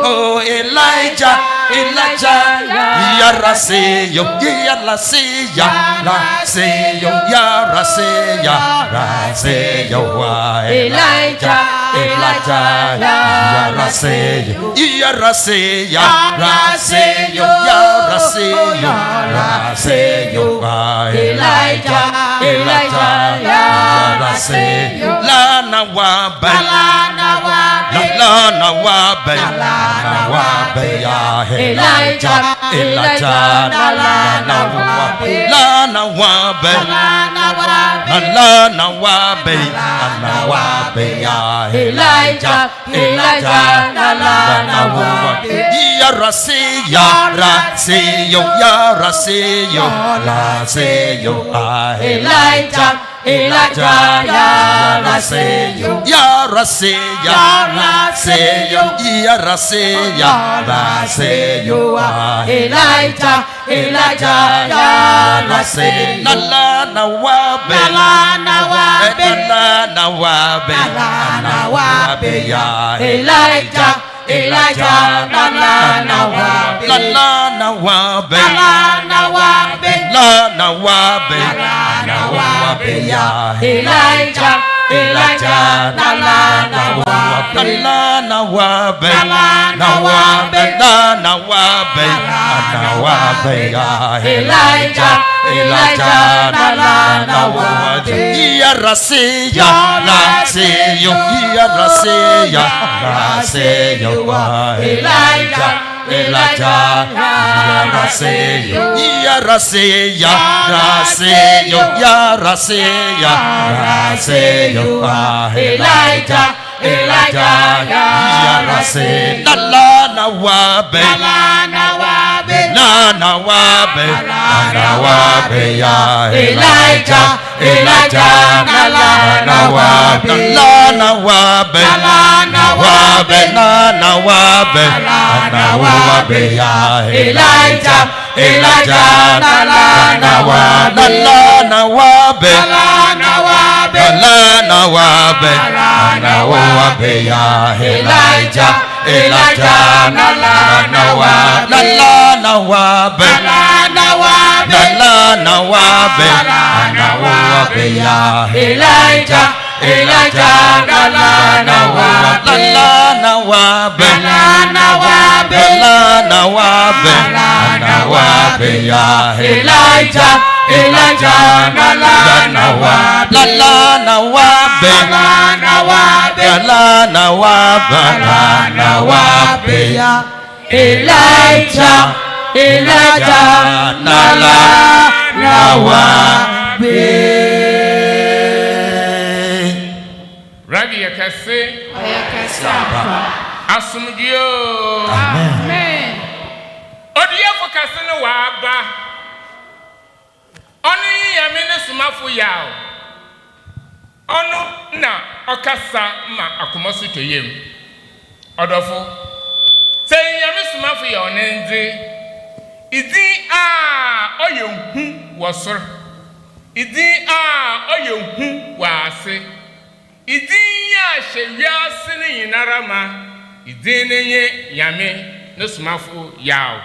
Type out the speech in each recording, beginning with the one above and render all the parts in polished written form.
Oh Elijah, Yaraseyo, Elijah, Amen. Odia for kasene wa aba. Onu Nyame ne Somafo Yawoh. Onu na okasa ma akomoso toyem. Odofo. Se Nyame Somafo Yawoh nenze. Idi oyenhu wosor. Idi oyenhu wase. Idi ya hyewiase ne yinarama. Idi nenye Nyame ne Somafo Yawoh.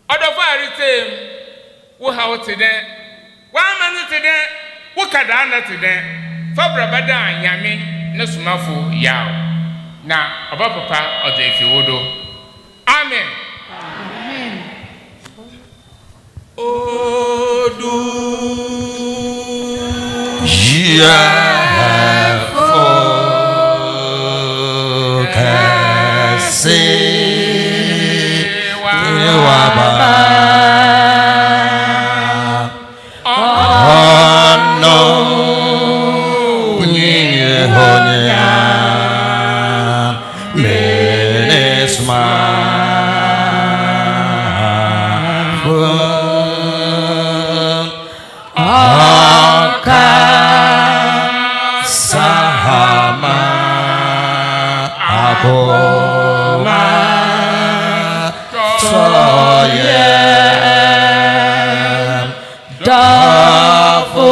Odofo aritem wo hawo tede wa manu tede wo kada na tede fabra bada Nyame ne Somafo Yawoh na oba papa odefi wodo. Amen. Amen. Odu Dafu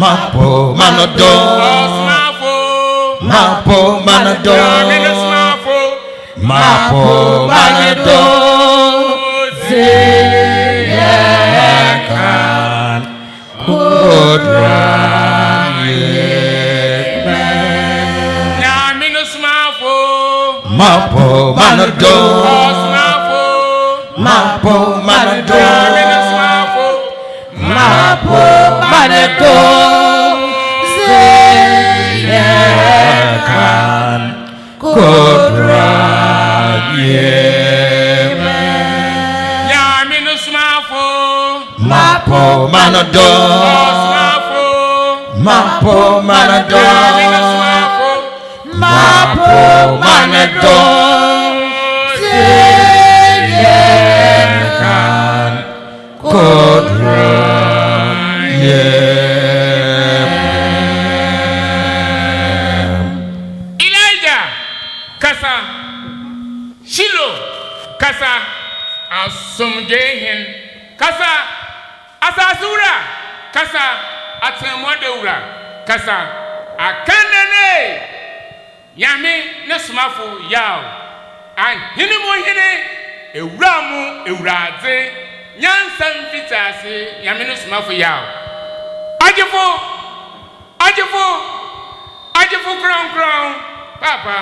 Mapo manado, mapo manado, mapo manado, zekan kodraye. Mapo manado, mapo manado, mapo manado, zekan kodraye. Mapo manado, mapo manado, mapo manado, zekan kodraye. Elijah kasa Shilo kasa asomdehen kasa asasura kasa atemodewura kasa akanene Nyame ne Somafo Yawoh ahene mo hene ewuramu ewurade nyansam fitase Nyame ne Somafo Yawoh ajifu kron papa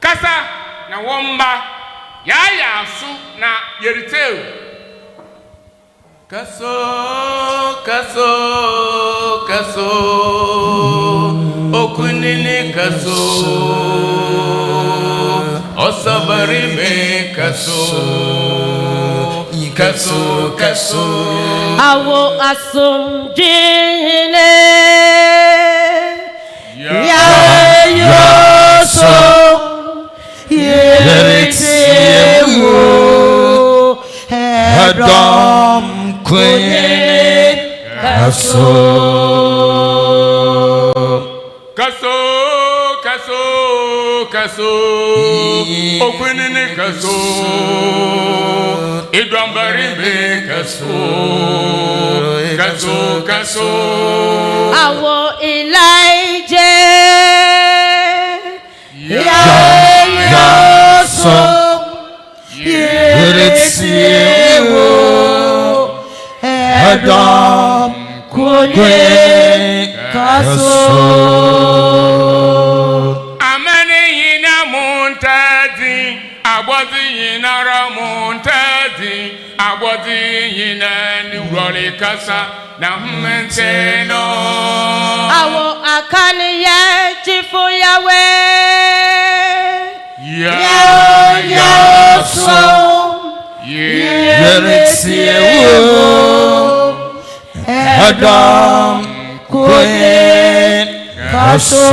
kasa na womba ya su na yeriteu kaso okunini kaso osabarime kaso awo asumjine ya yoso yeriteu Adam Queen kaso okunini kaso idwambarimbe kaso awo Elijah Edom kunye kaso. Amani yina muntadi, abodi yina ramuntadi, abodi yina niwroli kasa na menteno. Awo akani ye chifu Yahweh. Yawoh so. Edom kunye kaso.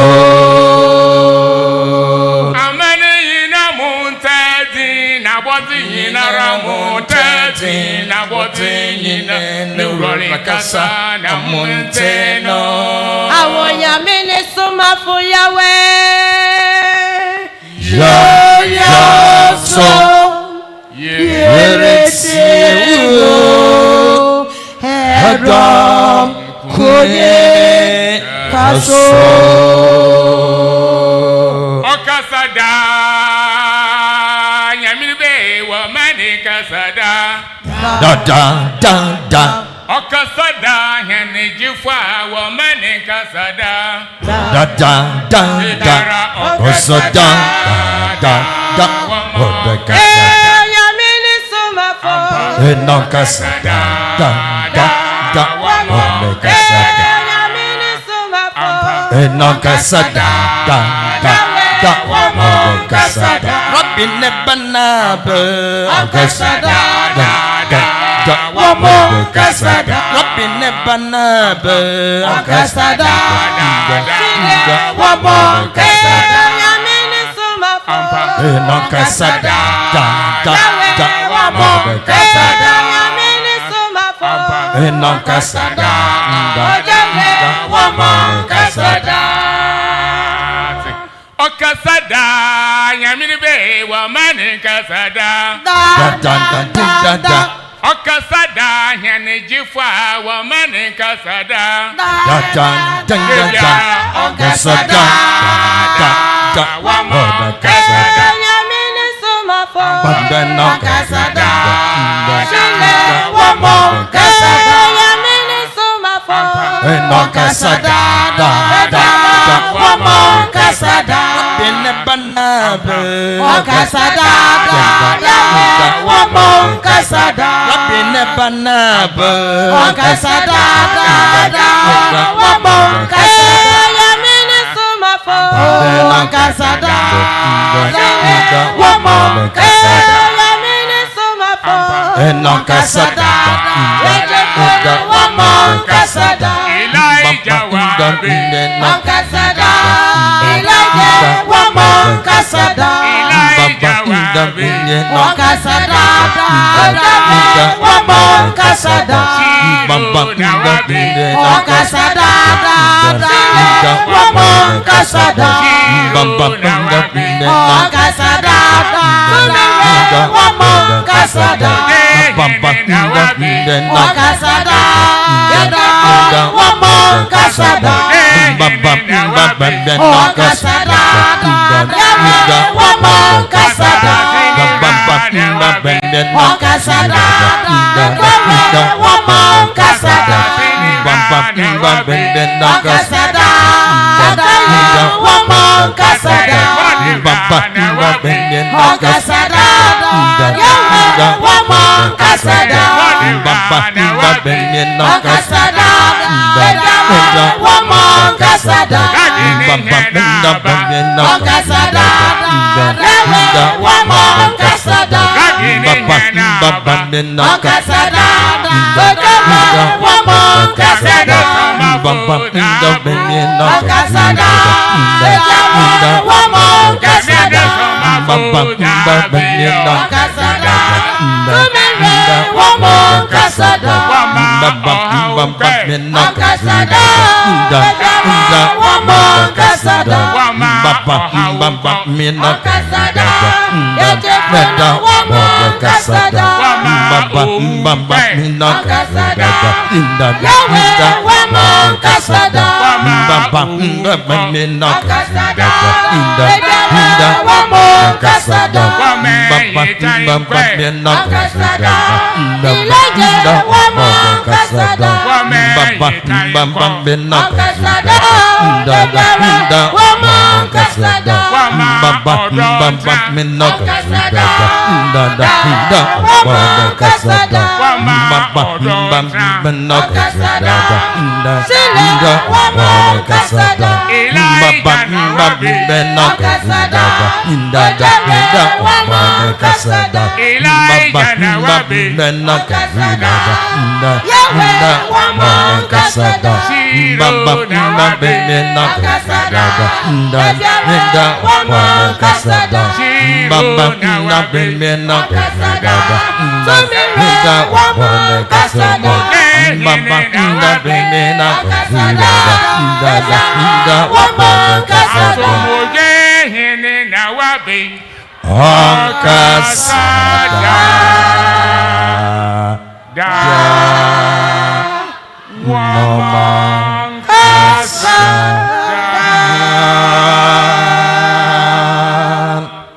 Amani yina muntadi, nabodi yina ramuntadi, nabodi yina niwroli kasa na menteno. Awo Nyame ni Somafo Yahweh. Yawoh so. Edom kunye kaso. Okasada Nyamibe wa mani kasada. Da. Okasada yani jifwa wa mani kasada. Da. Okasada. Da. Nyame ni Somafo. Enokasada. Da. Okasada. Nyame ni Somafo. Enokasada. Da. Okasada. Robin nebanabe. Okasada. Da. Okasada. Robin nebanabe. Okasada. Okasada. Nyame ni Somafo. Enokasada. Da. Okasada. Nyame ni Somafo. Enokasada. Okasada Nyamibe wa mani kasada. Da. Okasada yani jifwa wa mani kasada. Okasada. Nyame ni Somafo. Okasada. Nyame ni Somafo. Okasada. Okasada. Benebanabe. Okasada. Okasada. Benebanabe. Okasada. Nyame ni Somafo. Okasada. Nyame ni Somafo. Okasada. Okasada. Elijah wabe. Okasada. Elijah Okasada. Elijah wabe. Okasada. Okasada. Okasada. Okasada. Okasada. Baba Bamina Kasada. Inda Inda wamo kasada. Baba Bamina Kasada. Ilaje wamo kasada. Baba Bamina Kasada. Inda Wamo kasada. Baba Bamina Kasada Baba Kasada Baba Bamina Kasada Inda Baba Kasada Baba Bamina Kasada Inda Baba Kasada Baba Bamina Kasada Inda Baba Kasada Baba Bamina Kasada Inda Baba Kasada Baba Bamina Kasada Inda Baba Kasada Baba Bamina Kasada Inda Baba Kasada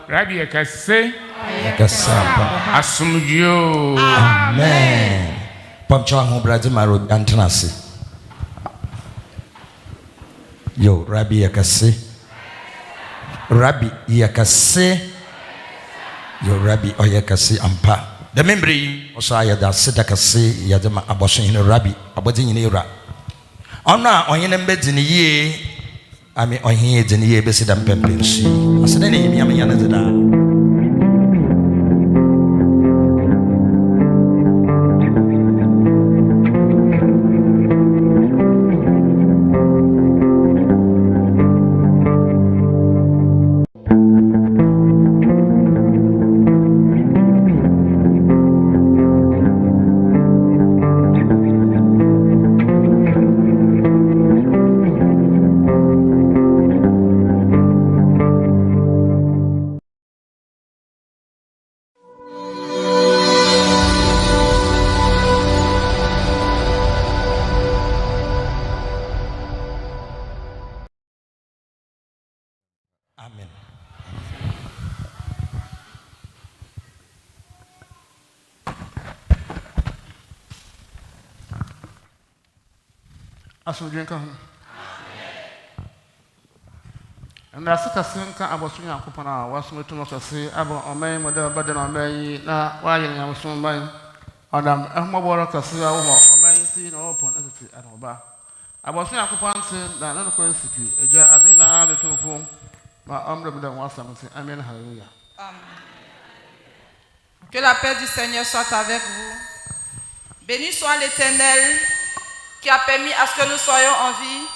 Rabbi Ekase Kasaba Asumjo. Amen. Pamcha ho brade maro antenase. Yo Rabbi Ekase. Rabbi Ekase. Yo Rabbi Oyekase ampa. The memory also ayada sedakase yadema aboso hino Rabbi abodi nyine yura. Ona onyene mbedini ye ami onye edini ye besida mpempensi. Asene ne yimi amenya na zeda. Amen. Asujinka. And that's a sinka abosunya kupana was me to not say about a man with a button on me na why I was so mine. Adam Ahmabora Cassia or man seen open entity at Oba. Abosunya kupan said that another coincidence. I didn't know the two home. My umbrella was something. Amen. Hallelujah. Que la paix du Seigneur soit avec vous. Béni soit l'Éternel qui a permis à ce que nous soyons en vie.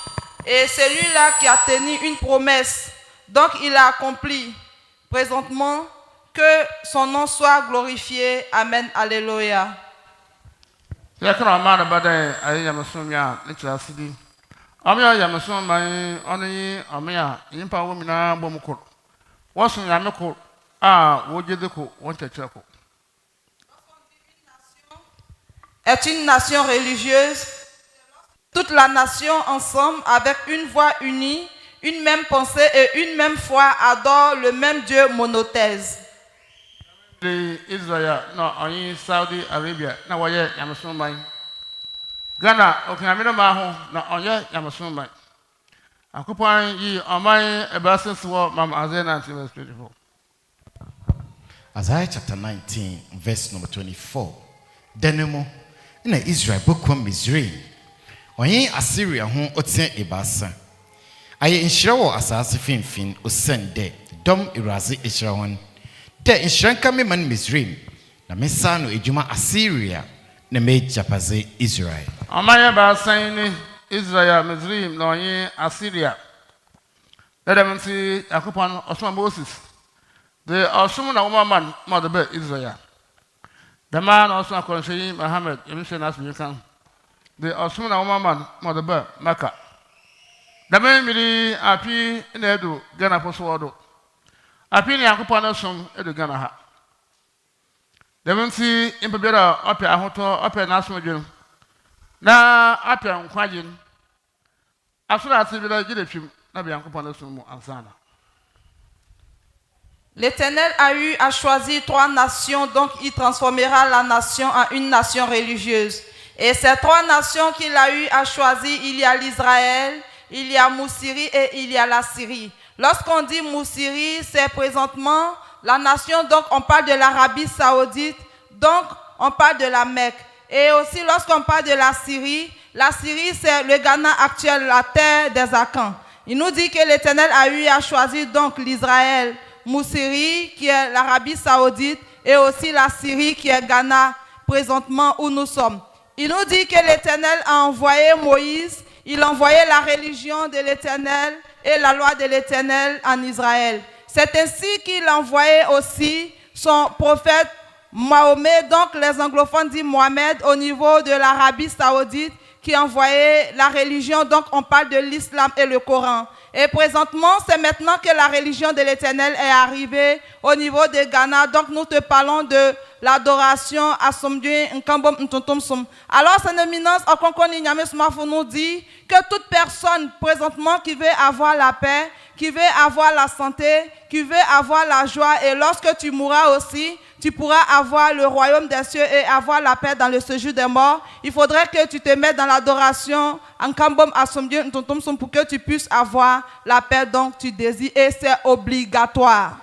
Et celui-là qui a tenu une promesse. Donc il a accompli présentement que son nom soit glorifié. Amen. Alléluia. Amia Yamason, my only Amia, Impa Womina Bomuko. What's in Yamako? Ah, would you do want a chuckle? Est une nation religieuse. Toute la nation ensemble, avec une voix unie, une même pensée et une même foi, adore le même Dieu monothèse. Israel, no, on Saudi Arabia, now why Yamason mine. Ghana, okay, I'm in a maho, not on yet Yamason mine. I could find ye on my absence war, Mamma Azena, and verse 24. Isaiah chapter 19, verse number 24. Denemo, in Israel, book one Missouri. Onye Assyria hon otien ebasa. Aye inhirawo asase finfin osende dom iraze ihirahon. De inhranka me man Misraim na mesa no ejuma Assyria na me japaze Israel. Amaya ba sayni Israel Misraim na onye Assyria. Dedem nti akopon osoma Moses. The osoma na woman mother be Israel. The man also Ɔkrɔnkrɔnyi Muhammad emission as you can. The Osuna woman mother bird Mecca. The man really api in Edo Ghana Poswado. Api ni akupana sum Edo Ghana ha. The man see in Pabera up a hotel up a national gym. Na up a quajin. L'Éternel a eu à choisir 3 nations, donc il transformera la nation en une nation religieuse. Et ces 3 nations qu'il a eu à choisir, il y a l'Israël, il y a Moussiri et il y a la Syrie. Lorsqu'on dit Moussiri, c'est présentement la nation, donc on parle de l'Arabie Saoudite, donc on parle de la Mecque. Et aussi lorsqu'on parle de la Syrie c'est le Ghana actuel, la terre des Akans. Il nous dit que l'Éternel a eu à choisir donc l'Israël, Moussiri qui est l'Arabie Saoudite et aussi la Syrie qui est Ghana présentement où nous sommes. Il nous dit que l'Éternel a envoyé Moïse, il a envoyé la religion de l'Éternel et la loi de l'Éternel en Israël. C'est ainsi qu'il a envoyé aussi son prophète Mahomet, donc les anglophones disent Mohamed, au niveau de l'Arabie Saoudite, qui a envoyé la religion, donc on parle de l'islam et le Coran. Et présentement, c'est maintenant que la religion de l'Éternel est arrivée au niveau de Ghana. Donc nous te parlons de l'adoration à Somdieu, Nkambom, Ntontomsum. Alors, son éminence, Ɔkrɔnkrɔnyi, Nyame Somafo nous dit que toute personne présentement qui veut avoir la paix, qui veut avoir la santé, qui veut avoir la joie, et lorsque tu mourras aussi, tu pourras avoir le royaume des cieux et avoir la paix dans le séjour des morts. Il faudrait que tu te mettes dans l'adoration en Kambom Asomdieu Ntontomsum pour que tu puisses avoir la paix dont tu désires, et c'est obligatoire.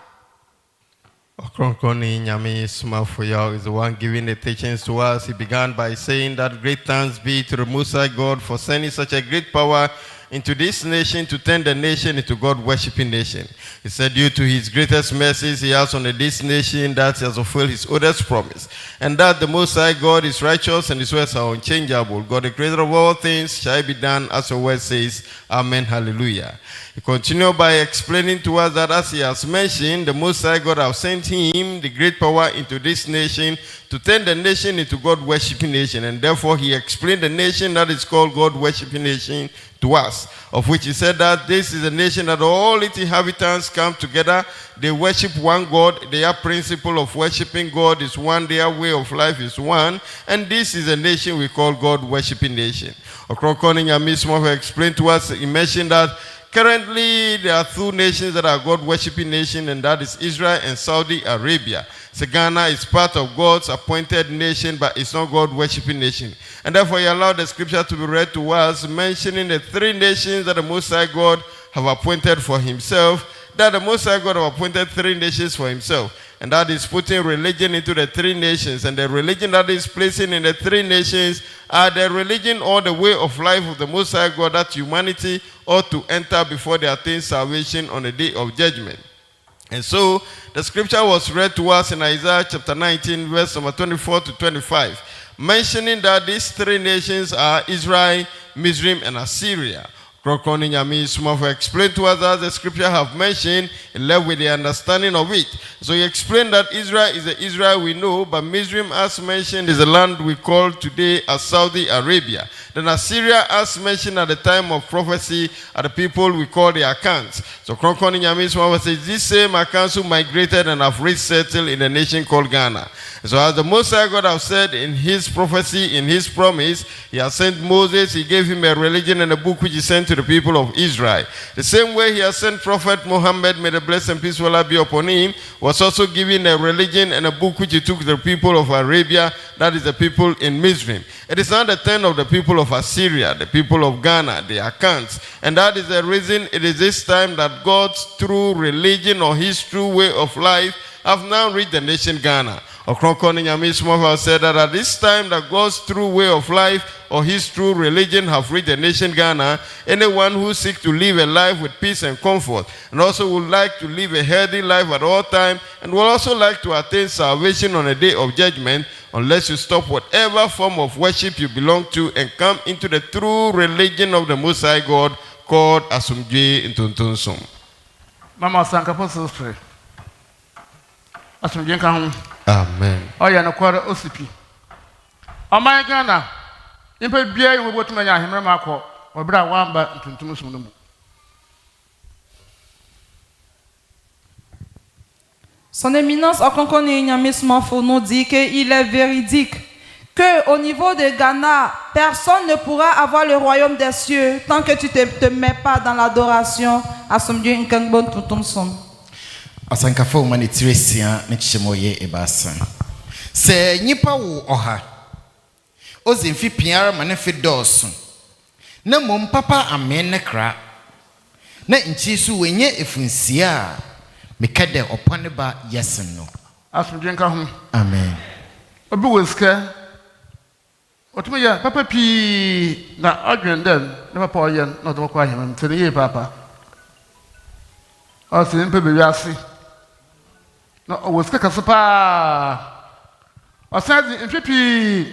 Ɔkrɔnkrɔnyi Nyame Somafo is the one giving the teachings to us. He began by saying that great thanks be to the Most High God for sending such a great power into this nation to turn the nation into God-worshipping nation. He said, due to his greatest mercies he has on this nation, that he has fulfilled his oldest promise, and that the Most High God is righteous and his words are unchangeable. God, the creator of all things, shall be done as your word says. Amen. Hallelujah. He continued by explaining to us that as he has mentioned, the Most High God has sent him the great power into this nation to turn the nation into God-worshipping nation, and therefore he explained the nation that is called God-worshipping nation to us, of which he said that this is a nation that all its inhabitants come together, they worship one God, their principle of worshiping God is one, their way of life is one, and this is a nation we call God-worshipping nation. Ɔkrɔnkrɔnyi Nyame Somafo explained to us, he mentioned that currently there are 2 nations that are God-worshipping nations, and that is Israel and Saudi Arabia. So Ghana is part of God's appointed nation, but it's not God-worshipping nation. And therefore, he allowed the scripture to be read to us, mentioning the 3 nations that the Most High God have appointed for himself, that the Most High God have appointed 3 nations for himself. And that is putting religion into the 3 nations. And the religion that is placing in the 3 nations are the religion or the way of life of the Most High God that humanity ought to enter before they attain salvation on the day of judgment. And so, the scripture was read to us in Isaiah chapter 19, verse number 24 to 25, mentioning that these 3 nations are Israel, Mizraim, and Assyria. Ɔkrɔnkrɔnyi Nyame Somafo explained to us as the scripture have mentioned, and left with the understanding of it. So he explained that Israel is the Israel we know, but Mizraim, as mentioned, is the land we call today as Saudi Arabia. Then Assyria, as mentioned at the time of prophecy, are the people we call the Akans. So Ɔkrɔnkrɔnyi Nyame Somafo says, these same Akans who migrated and have resettled in a nation called Ghana. So as the Most High God have said in his prophecy, in his promise, he has sent Moses, he gave him a religion and a book which he sent to the people of Israel. The same way he has sent Prophet Muhammad, may the blessing and peace of Allah be upon him, was also given a religion and a book which he took to the people of Arabia, that is the people in Mizraim. It is not the turn of the people of Assyria, the people of Ghana, the Akans. And that is the reason it is this time that God's true religion or his true way of life have now reached the nation Ghana. Ɔkrɔnkrɔnyi Nyame Somafo said that at this time that God's true way of life or his true religion have reached the nation Ghana, anyone who seeks to live a life with peace and comfort, and also would like to live a healthy life at all times, and would also like to attain salvation on the day of judgment, unless you stop whatever form of worship you belong to and come into the true religion of the Most High God called Asomdwe Ntontomsum. Mama Sankapo Sostre. Asomdwe Nka ho. Amen. Oya no kwara osipi. Oman Ghana. Impe bia yi wobotu manya ahemre makọ. Obra wamba Ntontomsum no mu. Son éminence Ɔkrɔnkrɔnyi Nyame Somafo nous dit qu'il est véridique que au niveau de Ghana, personne ne pourra avoir le royaume des cieux tant que tu ne te mets pas dans l'adoration à son Dieu Nkangbo Tutumson. Asankafo mani tiresia ne chimoye ebasa. Se nyipa wo oha. Ozimfi piara manefi dosu. Na mom papa amen ne kra. Na nchi su wenye efunsia. Mekade opane ba yesen no. Asumdwe nka ho. Amen. Obi weska. Otumi ya papa pi na adwen den na papa oyen na to kwa hemam tene ye papa. O se mpe be wiase. Na o weska kasapa. O se di mfipi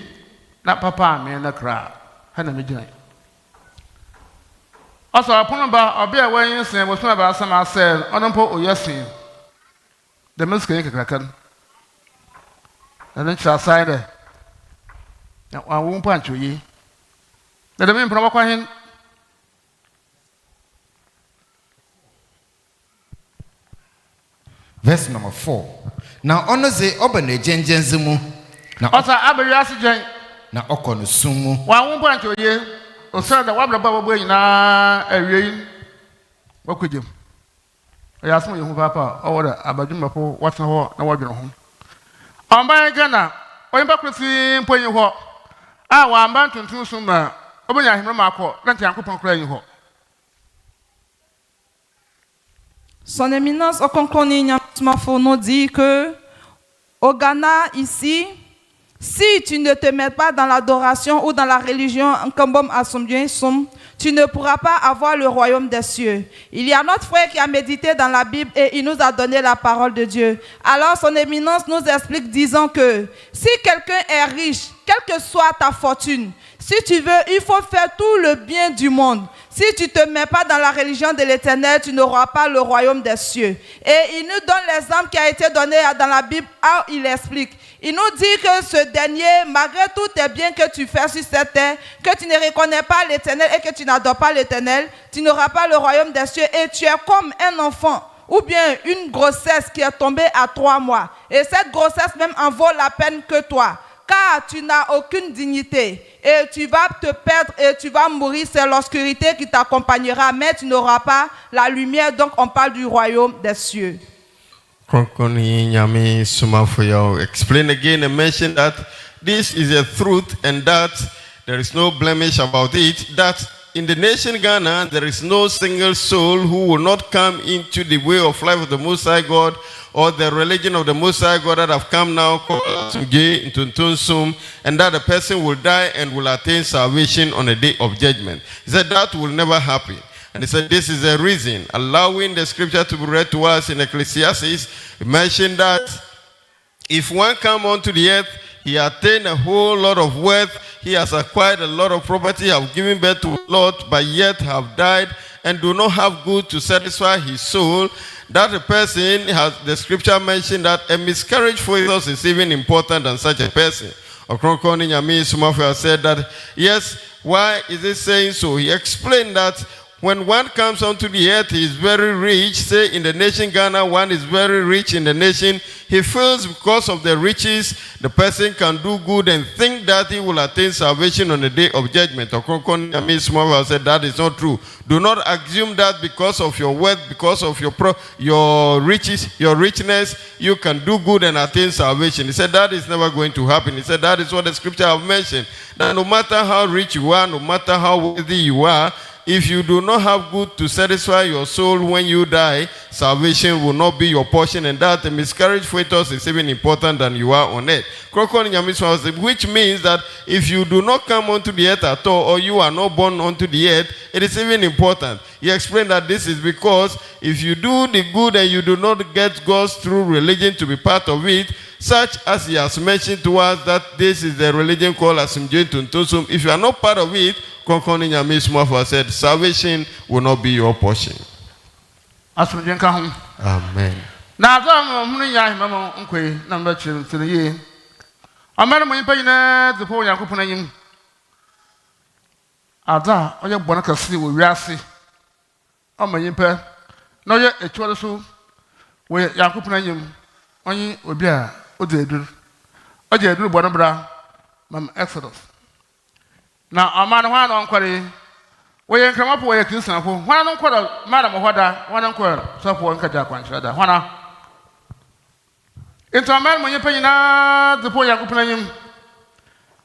na papa me na kra. Ha na me gina. O so apono ba obi a wan yin sen bo so ba asama sel onompo oyasin. The miska yin kakrakan. Na ncha side. Na won pancho yi. Na de me mpro kwa hin. Verse number 4. Now ono ze oba na gengenzimu. Na Osa abewiase gen. na okono sumu. Wa won pancho yi. O say da wabra ba bo nyina awie. Wakojem. Ya asmo yehu papa o woda abadwumafo watena ho na wadwene ho. Omban Ghana, oyimba kwesi mponyi ho. A wa amba tuntun suma. Obonya hemra makọ na ntiankopon kra yi ho. Son éminence Ɔkrɔnkrɔnyi Somafo nous dit que au Ghana, ici, si tu ne te mets pas dans l'adoration ou dans la religion, tu ne pourras pas avoir le royaume des cieux. Il y a notre frère qui a médité dans la Bible et il nous a donné la parole de Dieu. Alors son éminence nous explique disant que si quelqu'un est riche, quelle que soit ta fortune, si tu veux, il faut faire tout le bien du monde. Si tu ne te mets pas dans la religion de l'Éternel, tu n'auras pas le royaume des cieux. Et il nous donne l'exemple qui a été donné dans la Bible, où il explique. Il nous dit que ce dernier, malgré tous tes biens que tu fais sur cette terre, que tu ne reconnais pas l'Éternel et que tu n'adores pas l'Éternel, tu n'auras pas le royaume des cieux et tu es comme un enfant ou bien une grossesse qui est tombée à 3 mois. Et cette grossesse même en vaut la peine que toi. Car tu n'as aucune dignité et tu vas te perdre et tu vas mourir. C'est l'obscurité qui t'accompagnera, mais tu n'auras pas la lumière. Donc on parle du royaume des cieux. Ɔkrɔnkrɔnyi Nyame Somafo Yawoh explain again and mention that this is a truth and that there is no blemish about it, that in the nation Ghana there is no single soul who will not come into the way of life of the Most High God or the religion of the Most High God that have come now into Tunsum, and that the person will die and will attain salvation on the day of judgment. He said that will never happen. And he said this is a reason, allowing the scripture to be read to us in Ecclesiastes. He mentioned that if one come onto the earth, he attained a whole lot of wealth, he has acquired a lot of property, have given birth to a lot, but yet have died and do not have good to satisfy his soul. That a person has, the scripture mentioned that a miscarriage for us is even important than such a person. Ɔkrɔnkrɔnyi Nyame Somafo said that, yes, why is it saying so? He explained that when one comes onto the earth, he is very rich. Say in the nation Ghana, one is very rich in the nation. He feels because of the riches, the person can do good and think that he will attain salvation on the day of judgment. Ɔkrɔnkrɔnyi Nyame Somafo said that is not true. Do not assume that because of your wealth, because of your riches, your richness, you can do good and attain salvation. He said that is never going to happen. He said that is what the scripture have mentioned. That no matter how rich you are, no matter how wealthy you are, if you do not have good to satisfy your soul when you die, salvation will not be your portion, and that the miscarriage fetus is even important than you are on earth. Which means that if you do not come onto the earth at all, or you are not born onto the earth, it is even important. He explained that this is because if you do the good and you do not get God's true religion to be part of it, such as he has mentioned to us that this is the religion called Asumdwe Tuntosum, if you are not part of it, Ɔkrɔnkrɔnyi Nyame Somafo said, salvation will not be your portion. Asumdwe nka ho. Amen. Na azam hunu ya hemam nkwe na mbachim tiriye. Amara mo yimpa nyina zepo Yakobon anyim. Ada oye bona kase wo wiase. Ama yimpa na oye etuwa so wo Yakobon anyim. Onyi obi a ode eduru. Oje eduru bona bra. mam Exodus. Na amana hwan on kware we yen krama po ye Christian po hwan on kware madam hoda hwan on kware so po nka ja kwanhira da hwana into amal mo nyepa nyina de po yakopna nyim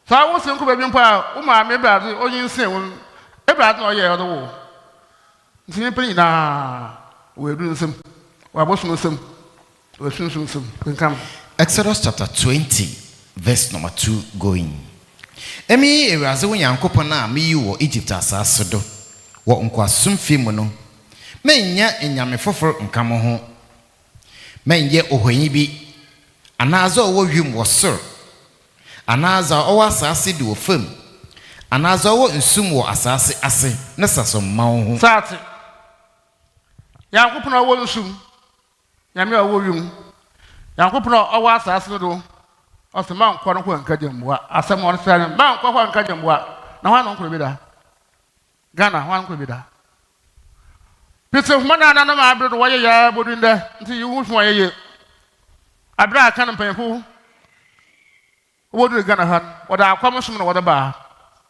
sa wo sen ko ba bi mpa wo ma me bra de onyin sen won e bra de o ye odo wo nyepa nyina wo edu nsem wo abosun nsem wo sunsun nsem nkam. Exodus chapter 20 verse number 2 going. Emi ewuraze wo Nyankopon na meyi wo Egypt asase do wo nkwasum fi mu no menya enyame foforo nka mo ho menye ohonyi bi anaza wo wiem wo sor anaza owo asase di wo fam anaza wo nsum wo asase ase ne sasom ma ho sate Nyankopon wo nsum nyame wo wiem Nyankopon owo asase do ɔsɛ man kɔ no kɔ nka gyamboa asɛm ɔno sɛ man kɔ kɔ nka gyamboa na hwan no nkɔ bi da Ghana hwan nkɔ bi da pese homa na ma abere do wɔyɛ ya bodun dɛ nti yi hu so wɔyɛ ye abere aka no mpanyefo wɔdu Ghana ha wɔda akwam som na wɔda ba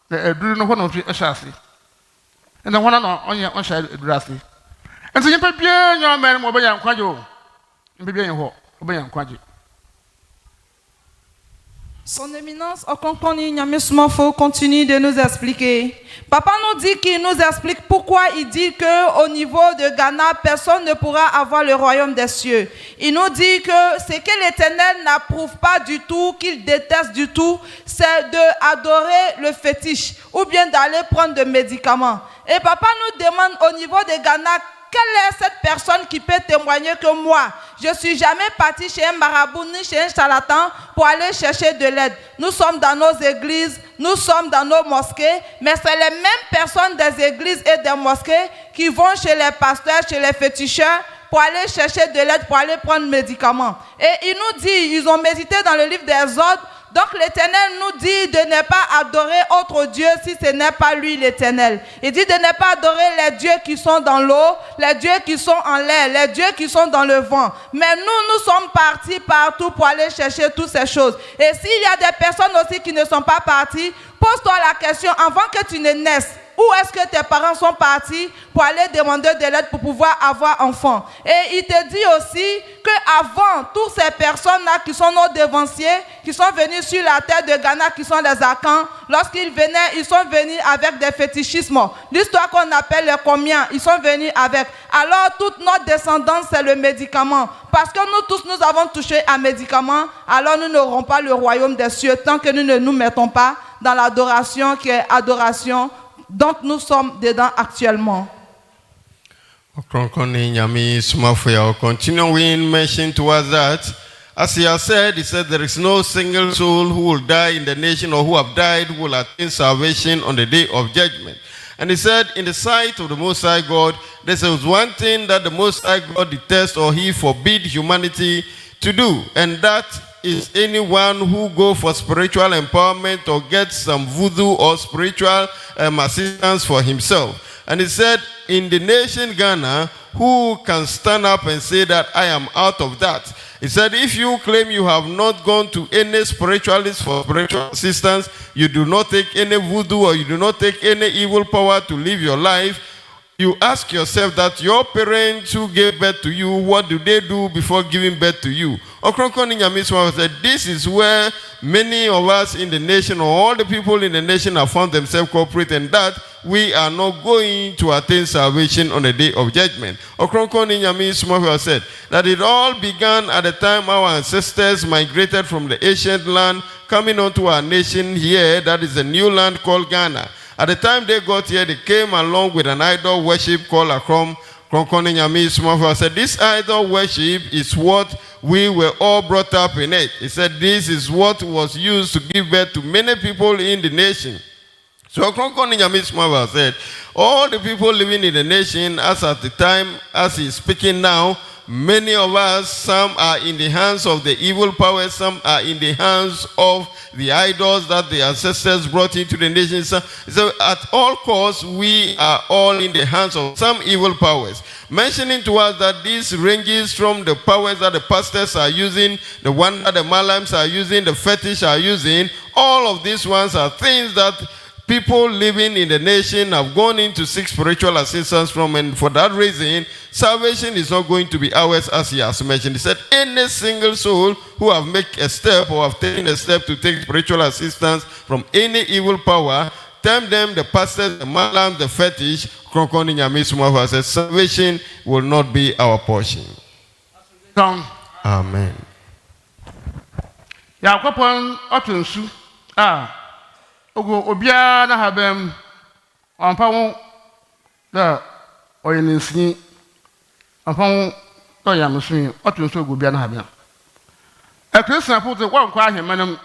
na aduru no hɔ no fi ɛhyɛ ase ɛna hwan no ɔnyɛ ɔhyɛ aduru ase nti nyimpa bia nyɛ ɔmɛn mo ɔbɛnya nkwagye o nyimpa bia nyɛ hɔ ɔbɛnya nkwagye. Son éminence Ɔkrɔnkrɔnyi Nyame Somafo continue de nous expliquer. Papa nous dit qu'il nous explique pourquoi il dit qu'au niveau de Ghana, personne ne pourra avoir le royaume des cieux. Il nous dit que ce que l'Éternel n'approuve pas du tout, qu'il déteste du tout, c'est d'adorer le fétiche ou bien d'aller prendre des médicaments. Et papa nous demande au niveau de Ghana, quelle est cette personne qui peut témoigner que moi, je ne suis jamais parti chez un marabout ni chez un charlatan pour aller chercher de l'aide. Nous sommes dans nos églises, nous sommes dans nos mosquées, mais c'est les mêmes personnes des églises et des mosquées qui vont chez les pasteurs, chez les féticheurs pour aller chercher de l'aide, pour aller prendre médicaments. Et il nous dit, ils ont médité dans le livre des ordres. Donc l'Éternel nous dit de ne pas adorer autre Dieu si ce n'est pas lui l'Éternel. Il dit de ne pas adorer les dieux qui sont dans l'eau, les dieux qui sont en l'air, les dieux qui sont dans le vent. Mais nous sommes partis partout pour aller chercher toutes ces choses. Et s'il y a des personnes aussi qui ne sont pas parties, pose-toi la question avant que tu ne naisses. Où est-ce que tes parents sont partis pour aller demander de l'aide pour pouvoir avoir enfant? Et il te dit aussi qu'avant, toutes ces personnes-là qui sont nos devanciers, qui sont venus sur la terre de Ghana, qui sont les Akans, lorsqu'ils venaient, ils sont venus avec des fétichismes. L'histoire qu'on appelle les combien, ils sont venus avec. Alors, toute notre descendance, c'est le médicament. Parce que nous tous, nous avons touché un médicament, alors nous n'aurons pas le royaume des cieux tant que nous ne nous mettons pas dans l'adoration qui est adoration. Donc nous sommes dedans actuellement. Ɔkrɔnkrɔnyi Nyame Somafo ya continuing mention to us that as he has said, he said there is no single soul who will die in the nation or who have died who will attain salvation on the day of judgment. And he said, in the sight of the Most High God, there is one thing that the Most High God detests or he forbid humanity to do, and that is anyone who go for spiritual empowerment or get some voodoo or spiritual assistance for himself. And he said, in the nation Ghana, who can stand up and say that I am out of that? He said, if you claim you have not gone to any spiritualist for spiritual assistance, you do not take any voodoo or you do not take any evil power to live your life, you ask yourself that your parents who gave birth to you, what do they do before giving birth to you? Ɔkrɔnkrɔnyi Nyame Somafo said, this is where many of us in the nation, or all the people in the nation, have found themselves corporate, and that we are not going to attain salvation on the day of judgment. Ɔkrɔnkrɔnyi Nyame Somafo said that it all began at the time our ancestors migrated from the ancient land, coming onto our nation here, that is a new land called Ghana. At the time they got here, they came along with an idol worship called Ɔkrɔnkrɔnyi Nyame Somafo said, this idol worship is what we were all brought up in it. He said, this is what was used to give birth to many people in the nation. So Ɔkrɔnkrɔnyi Nyame Somafo said, all the people living in the nation, as at the time, as he's speaking now, many of us, some are in the hands of the evil powers, some are in the hands of the idols that the ancestors brought into the nation. So at all costs, we are all in the hands of some evil powers. mentioning to us that this ranges from the powers that the pastors are using, the one that the malams are using, the fetish are using. All of these ones are things that people living in the nation have gone in to seek spiritual assistance from, and for that reason, salvation is not going to be ours, as he has mentioned. He said, any single soul who have made a step or have taken a step to take spiritual assistance from any evil power, tell them the pastors, the malam, the fetish, Ɔkrɔnkrɔnyi Nyame Somafo says, salvation will not be our portion. Amen. Yakopon otunsu ogo obia na habem ampa wo da oyeninsi ampa wo to yamsu otunsu ogo obia na habem e Christian put wo nkwa ahemanam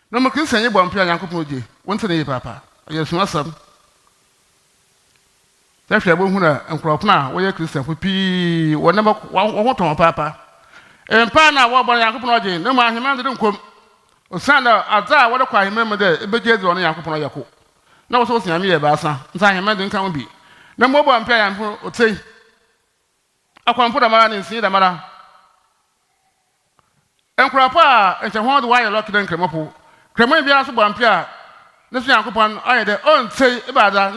no mo Christian ye bompia Yakopon oje wonte ne papa yesu asam tafia bo hu na nkropna wo ye Christian pi wona wo to papa empa na wo bo Yakopon oje no mo aheman de nkom osanda aza wo de kwa aheman de ebeje de ono Yakopon yako na wo so Nyame ye baasa nsa aheman de nkan wo bi na mo bo ampia Yakopon otei akwampo da mara ne nsi da mara enkropa enche ho de wa ye lokiden kremopo kremo bia so bo ampia ne so Yakopon aye de on sei ibada